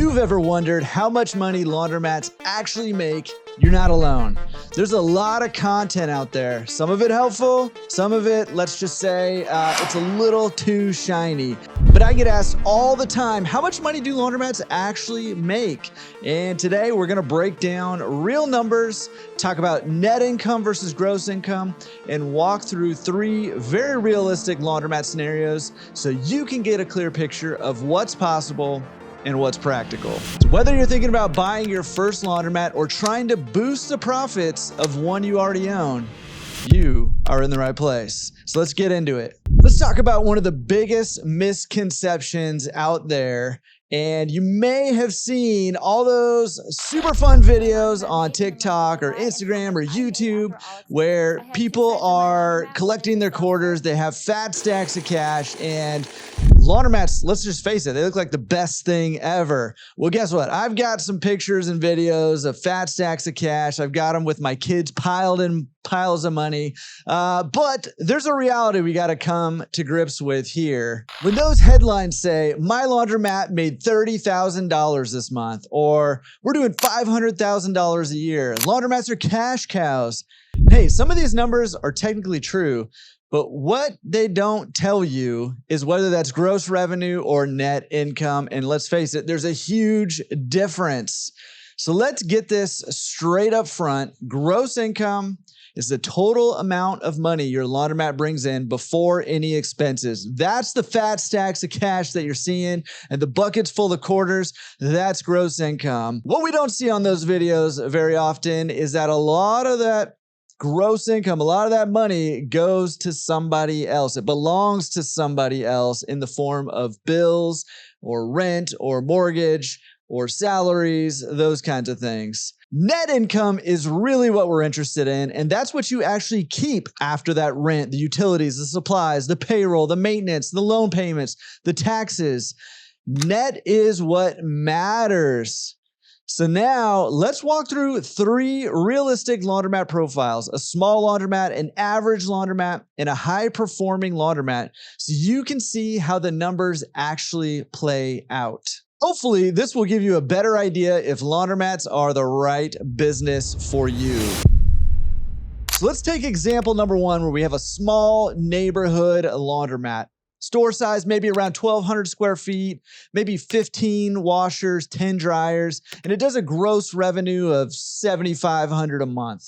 you've ever wondered how much money laundromats actually make, you're not alone. There's a lot of content out there. Some of it helpful, some of it, let's just say, it's a little too shiny. But I get asked all the time, how much money do laundromats actually make? And today we're gonna break down real numbers, talk about net income versus gross income, and walk through 3 very realistic laundromat scenarios so you can get a clear picture of what's possible and what's practical. So whether you're thinking about buying your first laundromat or trying to boost the profits of one you already own, you are in the right place. So let's get into it. Let's talk about one of the biggest misconceptions out there. And you may have seen all those super fun videos on TikTok or Instagram or YouTube where people are collecting their quarters, they have fat stacks of cash, and laundromats, let's just face it, they look like the best thing ever. Well, guess what? I've got some pictures and videos of fat stacks of cash. I've got them with my kids piled in piles of money. But there's a reality we got to come to grips with here. When those headlines say, my laundromat made $30,000 this month, or we're doing $500,000 a year, laundromats are cash cows. Hey, some of these numbers are technically true, but what they don't tell you is whether that's gross revenue or net income. And let's face it, there's a huge difference. So let's get this straight up front. Gross income is the total amount of money your laundromat brings in before any expenses. That's the fat stacks of cash that you're seeing and the buckets full of quarters. That's gross income. What we don't see on those videos very often is that a lot of that gross income, a lot of that money goes to somebody else. It belongs to somebody else in the form of bills or rent or mortgage or salaries, those kinds of things. Net income is really what we're interested in, and that's what you actually keep after that rent, the utilities, the supplies, the payroll, the maintenance, the loan payments, the taxes. Net is what matters. So now let's walk through 3 realistic laundromat profiles: a small laundromat, an average laundromat, and a high-performing laundromat, so you can see how the numbers actually play out. Hopefully, this will give you a better idea if laundromats are the right business for you. So let's take example number 1, where we have a small neighborhood laundromat. Store size, maybe around 1,200 square feet, maybe 15 washers, 10 dryers, and it does a gross revenue of $7,500 a month.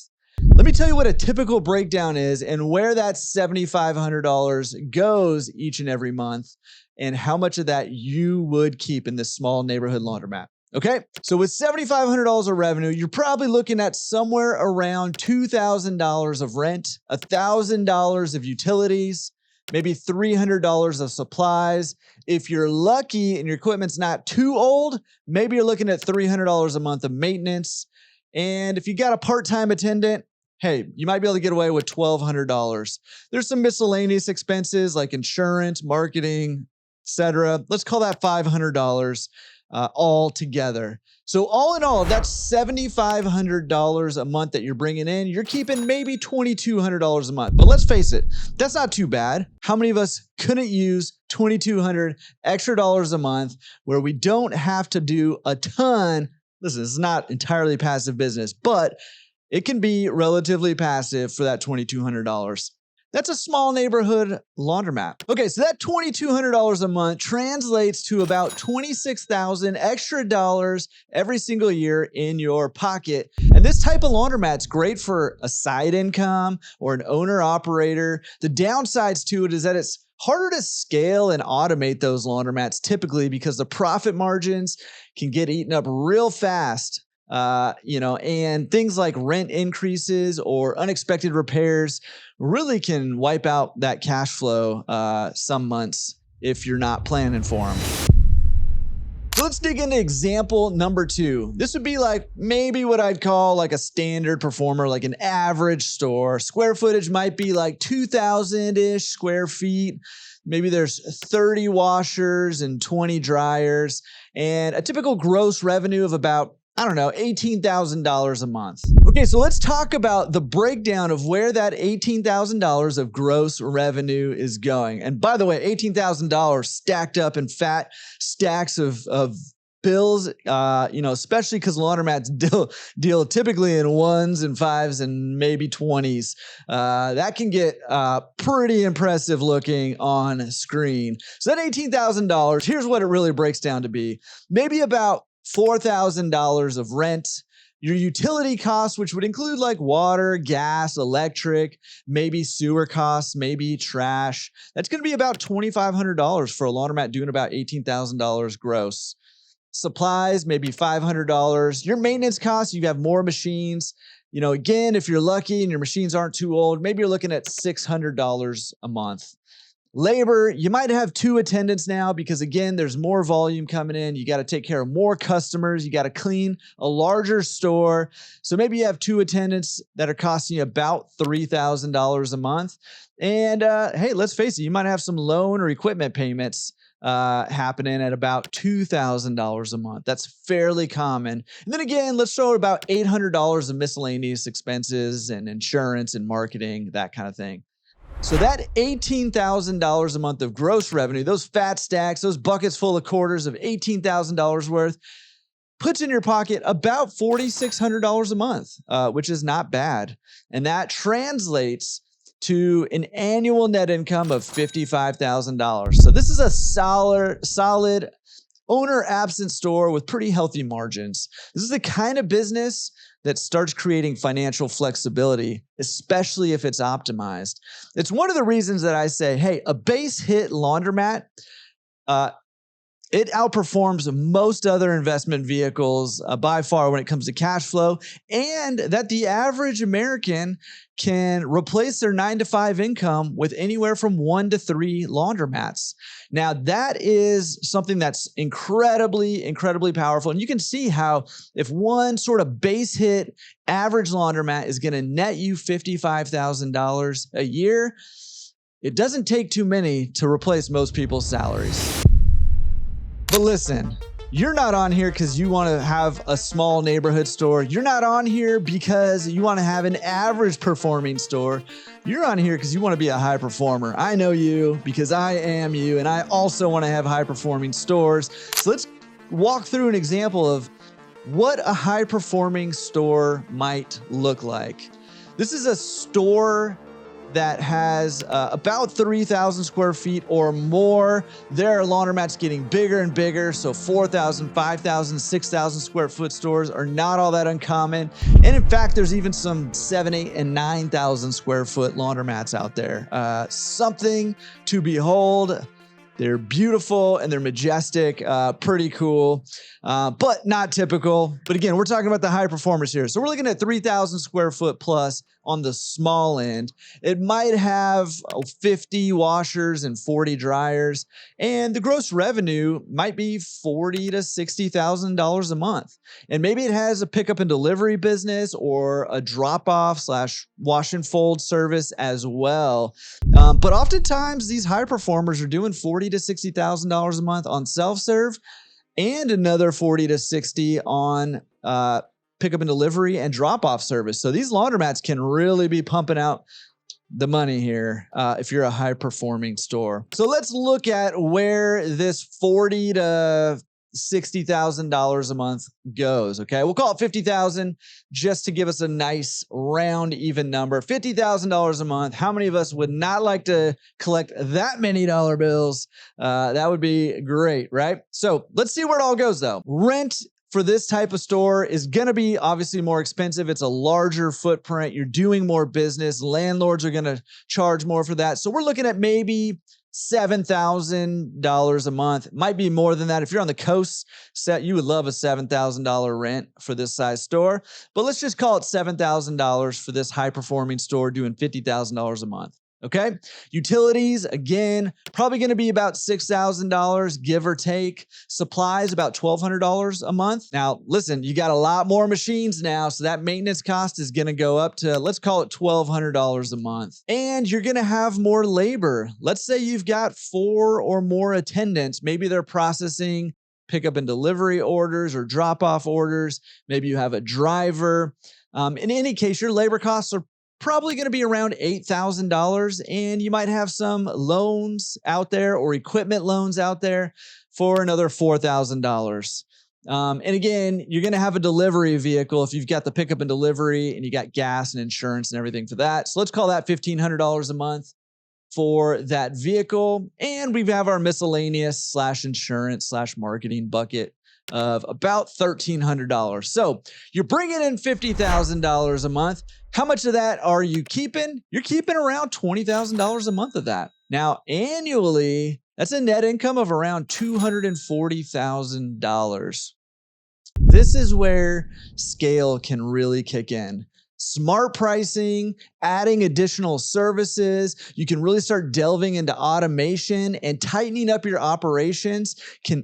Let me tell you what a typical breakdown is and where that $7,500 goes each and every month, and how much of that you would keep in this small neighborhood laundromat. Okay, so with $7,500 of revenue, you're probably looking at somewhere around $2,000 of rent, $1,000 of utilities, maybe $300 of supplies. If you're lucky and your equipment's not too old, maybe you're looking at $300 a month of maintenance. And if you got a part-time attendant, hey, you might be able to get away with $1,200. There's some miscellaneous expenses like insurance, marketing, etc. Let's call that $500 all together. So all in all, that's $7,500 a month that you're bringing in. You're keeping maybe $2,200 a month. But let's face it, that's not too bad. How many of us couldn't use $2,200 extra dollars a month where we don't have to do a ton? Listen, this is not entirely passive business, but it can be relatively passive for that $2,200. That's a small neighborhood laundromat. Okay, so that $2,200 a month translates to about $26,000 extra dollars every single year in your pocket. And this type of laundromat's great for a side income or an owner-operator. The downsides to it is that it's harder to scale and automate those laundromats typically because the profit margins can get eaten up real fast. And things like rent increases or unexpected repairs really can wipe out that cash flow some months if you're not planning for them. So let's dig into example number 2. This would be like maybe what I'd call like a standard performer, like an average store. Square footage might be like 2,000-ish square feet. Maybe there's 30 washers and 20 dryers, and a typical gross revenue of about $18,000 a month. Okay, so let's talk about the breakdown of where that $18,000 of gross revenue is going. And by the way, $18,000 stacked up in fat stacks of bills, especially because laundromats deal typically in 1s and 5s and maybe 20s. That can get pretty impressive looking on screen. So that $18,000, here's what it really breaks down to be. Maybe about $4,000 of rent, your utility costs, which would include like water, gas, electric, maybe sewer costs, maybe trash. That's going to be about $2,500 for a laundromat doing about $18,000 gross. Supplies, maybe $500. Your maintenance costs, you have more machines. Again, if you're lucky and your machines aren't too old, maybe you're looking at $600 a month. Labor, you might have 2 attendants now because, again, there's more volume coming in. You got to take care of more customers. You got to clean a larger store. So maybe you have 2 attendants that are costing you about $3,000 a month. And hey, let's face it, you might have some loan or equipment payments happening at about $2,000 a month. That's fairly common. And then again, let's throw about $800 of miscellaneous expenses and insurance and marketing, that kind of thing. So that $18,000 a month of gross revenue, those fat stacks, those buckets full of quarters of $18,000 worth, puts in your pocket about $4,600 a month, which is not bad. And that translates to an annual net income of $55,000. So this is a solid owner-absent store with pretty healthy margins. This is the kind of business that starts creating financial flexibility, especially if it's optimized. It's one of the reasons that I say, hey, a base hit laundromat, it outperforms most other investment vehicles by far when it comes to cash flow, and that the average American can replace their 9-to-5 income with anywhere from 1 to 3 laundromats. Now, that is something that's incredibly, incredibly powerful. And you can see how if one sort of base hit average laundromat is going to net you $55,000 a year, it doesn't take too many to replace most people's salaries. But listen, you're not on here because you want to have a small neighborhood store. You're not on here because you want to have an average performing store. You're on here because you want to be a high performer. I know you because I am you, and I also want to have high performing stores. So let's walk through an example of what a high performing store might look like. This is a store that has about 3,000 square feet or more. There are laundromats getting bigger and bigger, so 4,000, 5,000, 6,000 square foot stores are not all that uncommon. And in fact, there's even some 7, 8, and 9,000 square foot laundromats out there. Something to behold. They're beautiful and they're majestic, pretty cool, but not typical. But again, we're talking about the high performers here. So we're looking at 3,000 square foot plus on the small end. It might have 50 washers and 40 dryers, and the gross revenue might be $40,000 to $60,000 a month. And maybe it has a pickup and delivery business or a drop-off / wash and fold service as well. But oftentimes these high performers are doing $40,000 to $60,000 a month on self-serve, and another $40,000 to $60,000 on pickup and delivery and drop-off service. So these laundromats can really be pumping out the money here if you're a high-performing store. So let's look at where this $40,000 to $60,000 a month goes. Okay, we'll call it $50,000 just to give us a nice round even number. $50,000 a month. How many of us would not like to collect that many dollar bills? That would be great, right? So let's see where it all goes though. Rent for this type of store is going to be obviously more expensive. It's a larger footprint. You're doing more business. Landlords are going to charge more for that. So we're looking at maybe $7,000 a month. Might be more than that. If you're on the coast, you would love a $7,000 rent for this size store. But let's just call it $7,000 for this high-performing store doing $50,000 a month. Okay, utilities, again, probably going to be about $6,000, give or take. Supplies, about $1,200 a month. Now, listen, you got a lot more machines now, so that maintenance cost is going to go up to, let's call it $1,200 a month. And you're going to have more labor. Let's say you've got 4 or more attendants. Maybe they're processing pickup and delivery orders or drop-off orders. Maybe you have a driver. In any case, your labor costs are probably going to be around $8,000, and you might have some loans out there or equipment loans out there for another $4,000. And again, you're going to have a delivery vehicle if you've got the pickup and delivery and you got gas and insurance and everything for that. So let's call that $1,500 a month for that vehicle. And we have our miscellaneous / insurance / marketing bucket of about $1,300. So you're bringing in $50,000 a month. How much of that are you keeping? You're keeping around $20,000 a month of that. Now, annually, that's a net income of around $240,000. This is where scale can really kick in. Smart pricing, adding additional services, you can really start delving into automation and tightening up your operations.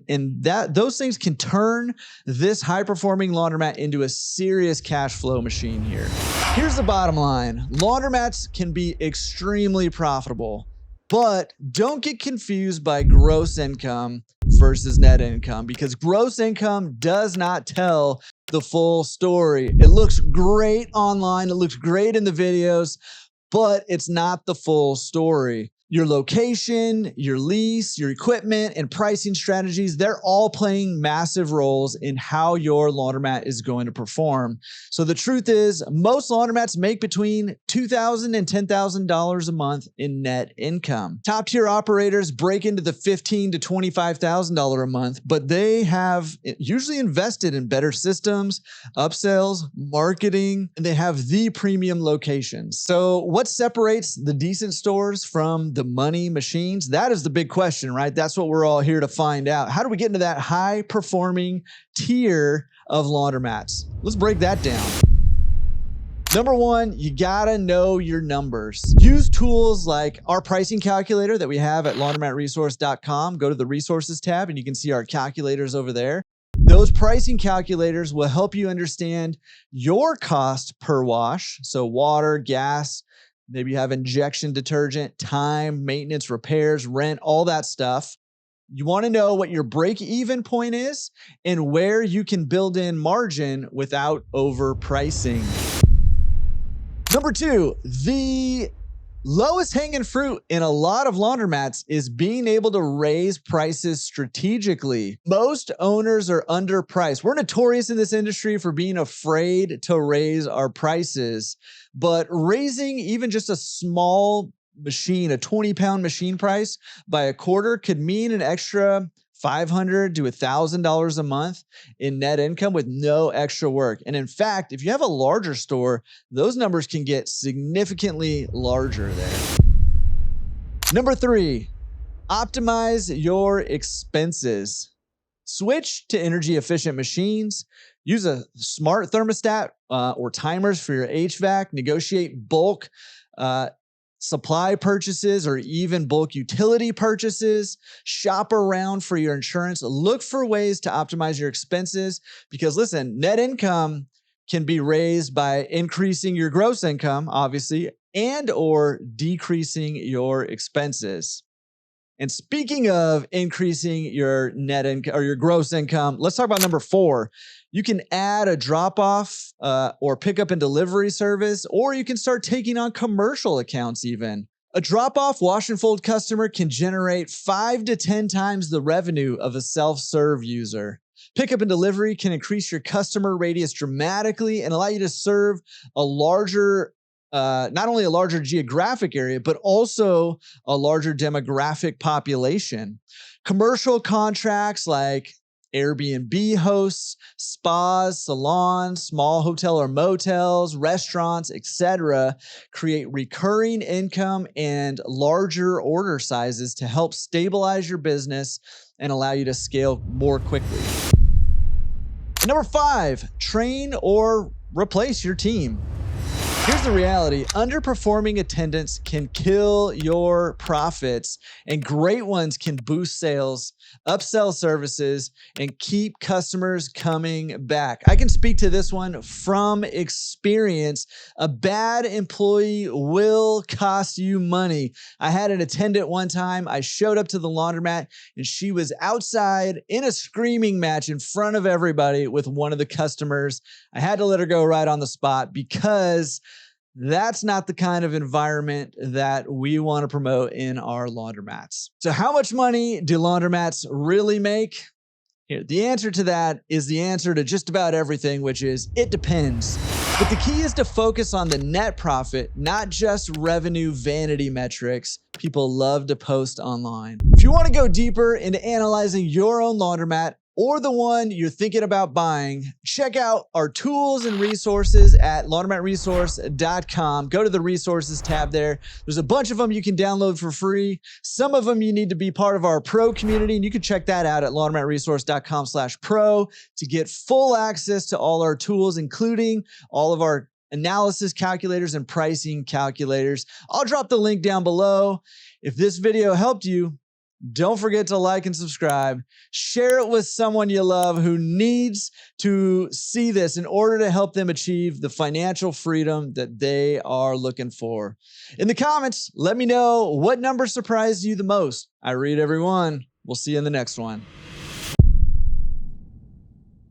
Those things can turn this high-performing laundromat into a serious cash flow machine here. Here's the bottom line. Laundromats can be extremely profitable, but don't get confused by gross income versus net income, because gross income does not tell the full story. It looks great online, it looks great in the videos, but it's not the full story. Your location, your lease, your equipment, and pricing strategies, they're all playing massive roles in how your laundromat is going to perform. So the truth is, most laundromats make between $2,000 and $10,000 a month in net income. Top tier operators break into the $15,000 to $25,000 a month, but they have usually invested in better systems, upsells, marketing, and they have the premium locations. So what separates the decent stores from the money machines? That is the big question, right? That's what we're all here to find out. How do we get into that high performing tier of laundromats? Let's break that down. Number one, you gotta know your numbers. Use tools like our pricing calculator that we have at laundromatresource.com. Go to the resources tab and you can see our calculators over there. Those pricing calculators will help you understand your cost per wash. So water, gas, maybe you have injection detergent, time, maintenance, repairs, rent, all that stuff. You want to know what your break-even point is and where you can build in margin without overpricing. Number two, the lowest hanging fruit in a lot of laundromats is being able to raise prices strategically. Most owners are underpriced. We're notorious in this industry for being afraid to raise our prices, but raising even just a small machine, a 20-pound machine price by a quarter could mean an extra $500 to $1,000 a month in net income with no extra work. And in fact, if you have a larger store, those numbers can get significantly larger there. Number three, optimize your expenses. Switch to energy efficient machines. Use a smart thermostat or timers for your HVAC. Negotiate bulk supply purchases or even bulk utility purchases. Shop around for your insurance. Look for ways to optimize your expenses, because listen, net income can be raised by increasing your gross income, obviously, and or decreasing your expenses. And speaking of increasing your net income or your gross income, let's talk about number four. You can add a drop-off or pickup and delivery service, or you can start taking on commercial accounts even. A drop-off wash and fold customer can generate 5 to 10 times the revenue of a self-serve user. Pickup and delivery can increase your customer radius dramatically and allow you to serve a larger not only a larger geographic area, but also a larger demographic population. Commercial contracts like Airbnb hosts, spas, salons, small hotel or motels, restaurants, etc., create recurring income and larger order sizes to help stabilize your business and allow you to scale more quickly. Number five, train or replace your team. Here's the reality. Underperforming attendants can kill your profits, and great ones can boost sales, upsell services, and keep customers coming back. I can speak to this one from experience. A bad employee will cost you money. I had an attendant one time. I showed up to the laundromat, and she was outside in a screaming match in front of everybody with one of the customers. I had to let her go right on the spot, because that's not the kind of environment that we want to promote in our laundromats. So how much money do laundromats really make? Here, the answer to that is the answer to just about everything, which is it depends. But the key is to focus on the net profit, not just revenue vanity metrics people love to post online. If you want to go deeper into analyzing your own laundromat or the one you're thinking about buying, check out our tools and resources at laundromatresource.com. Go to the resources tab there. There's a bunch of them you can download for free. Some of them you need to be part of our pro community, and you can check that out at laundromatresource.com/pro to get full access to all our tools, including all of our analysis calculators and pricing calculators. I'll drop the link down below. If this video helped you, don't forget to like and subscribe. Share it with someone you love who needs to see this in order to help them achieve the financial freedom that they are looking for. In the comments, let me know what number surprised you the most. I read every one. We'll see you in the next one.